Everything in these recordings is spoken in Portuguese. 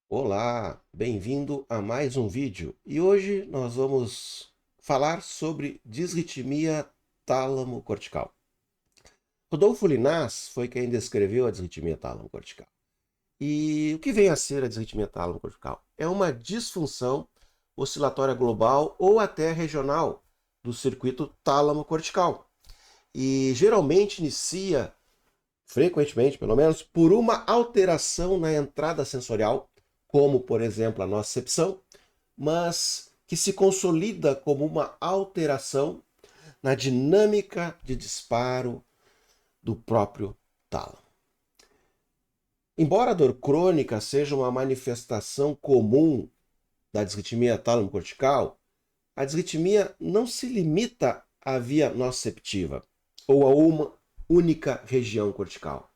Olá, bem-vindo a mais um vídeo. E hoje nós vamos falar sobre disritmia tálamo-cortical. Rodolfo Linhares foi quem descreveu a disritmia tálamo-cortical. E o que vem a ser a disritmia tálamo-cortical? É uma disfunção oscilatória global ou até regional do circuito tálamo-cortical. E geralmente inicia, frequentemente pelo menos, por uma alteração na entrada sensorial, como por exemplo a nocicepção, mas que se consolida como uma alteração na dinâmica de disparo do próprio tálamo. Embora a dor crônica seja uma manifestação comum da disritmia tálamo-cortical, a disritmia não se limita à via nociceptiva ou a uma única região cortical.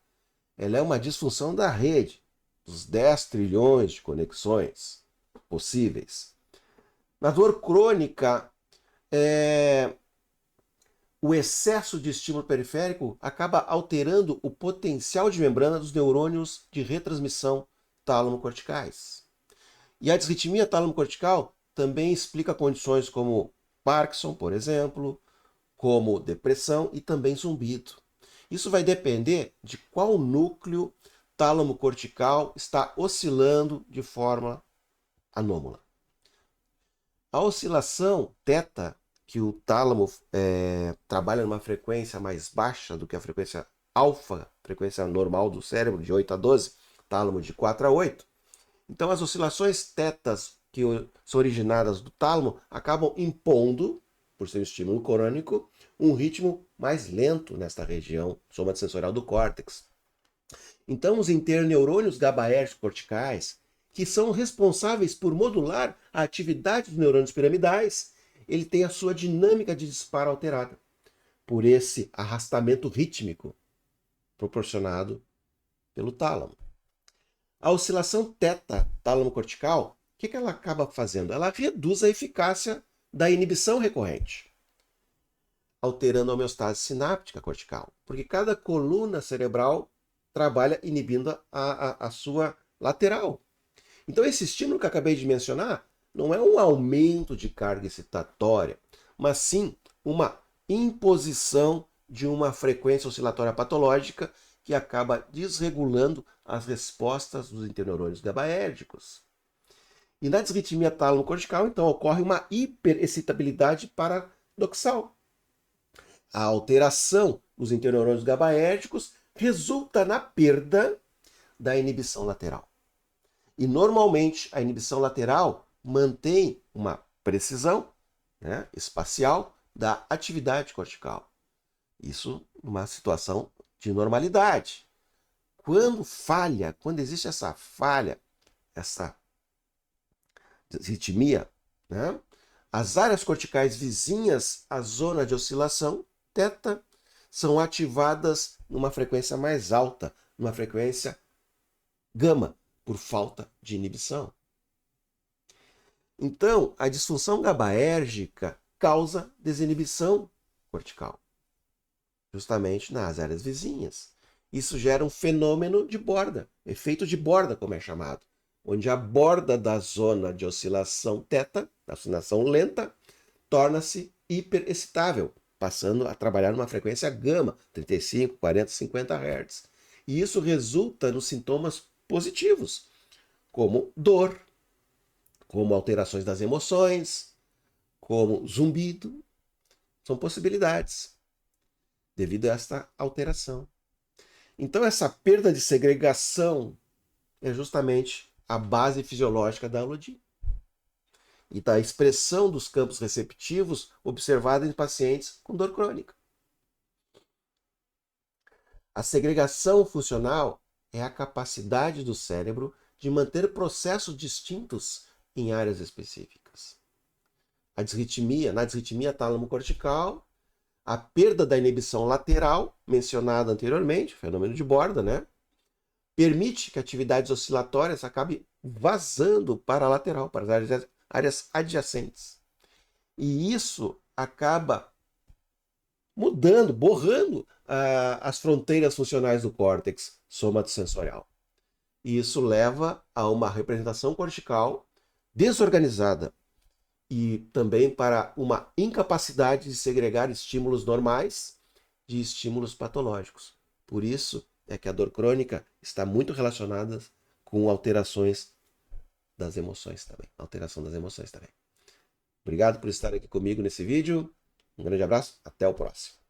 Ela é uma disfunção da rede, dos 10 trilhões de conexões possíveis. Na dor crônica, o excesso de estímulo periférico acaba alterando o potencial de membrana dos neurônios de retransmissão tálamo-corticais. E a disritmia tálamo-cortical também explica condições como Parkinson, por exemplo, como depressão e também zumbido. Isso vai depender de qual núcleo tálamo-cortical está oscilando de forma anômala. A oscilação θ, que o tálamo trabalha numa frequência mais baixa do que a frequência alfa, frequência normal do cérebro, de 8 a 12, tálamo de 4 a 8. Então as oscilações θ que são originadas do tálamo acabam impondo, por ser um estímulo crônico, um ritmo mais lento nesta região somatosensorial do córtex. Então os interneurônios GABAérgicos corticais, que são responsáveis por modular a atividade dos neurônios piramidais, ele tem a sua dinâmica de disparo alterada por esse arrastamento rítmico proporcionado pelo tálamo. A oscilação θ tálamo-cortical, o que ela acaba fazendo? Ela reduz a eficácia da inibição recorrente, alterando a homeostase sináptica cortical, porque cada coluna cerebral trabalha inibindo a sua lateral. Então esse estímulo que eu acabei de mencionar não é um aumento de carga excitatória, mas sim uma imposição de uma frequência oscilatória patológica que acaba desregulando as respostas dos interneurônios GABAérgicos. E na disritmia tálamo-cortical, então, ocorre uma hiperexcitabilidade paradoxal. A alteração dos interneurônios GABAérgicos resulta na perda da inibição lateral. E normalmente a inibição lateral mantém uma precisão, espacial da atividade cortical. Isso numa situação de normalidade. Quando falha, quando existe essa falha, essa disritmia, as áreas corticais vizinhas à zona de oscilação θ são ativadas numa frequência mais alta, numa frequência gama, por falta de inibição. Então, a disfunção GABAérgica causa desinibição cortical, justamente nas áreas vizinhas. Isso gera um fenômeno de borda, efeito de borda, como é chamado, onde a borda da zona de oscilação θ, da oscilação lenta, torna-se hiperexcitável, passando a trabalhar numa frequência gama, 35, 40, 50 Hz. E isso resulta nos sintomas positivos, como dor, como alterações das emoções, como zumbido. São possibilidades devido a esta alteração. Então, essa perda de segregação é justamente a base fisiológica da alodia e da expressão dos campos receptivos observada em pacientes com dor crônica. A segregação funcional é a capacidade do cérebro de manter processos distintos em áreas específicas. Na disritmia tálamo-cortical, a perda da inibição lateral, mencionada anteriormente, fenômeno de borda, permite que atividades oscilatórias acabem vazando para a lateral, para as áreas adjacentes. E isso acaba mudando, borrando as fronteiras funcionais do córtex somatosensorial. E isso leva a uma representação cortical desorganizada e também para uma incapacidade de segregar estímulos normais de estímulos patológicos. Por isso é que a dor crônica está muito relacionada com alterações das emoções também. Alteração das emoções também. Obrigado por estar aqui comigo nesse vídeo. Um grande abraço, até o próximo.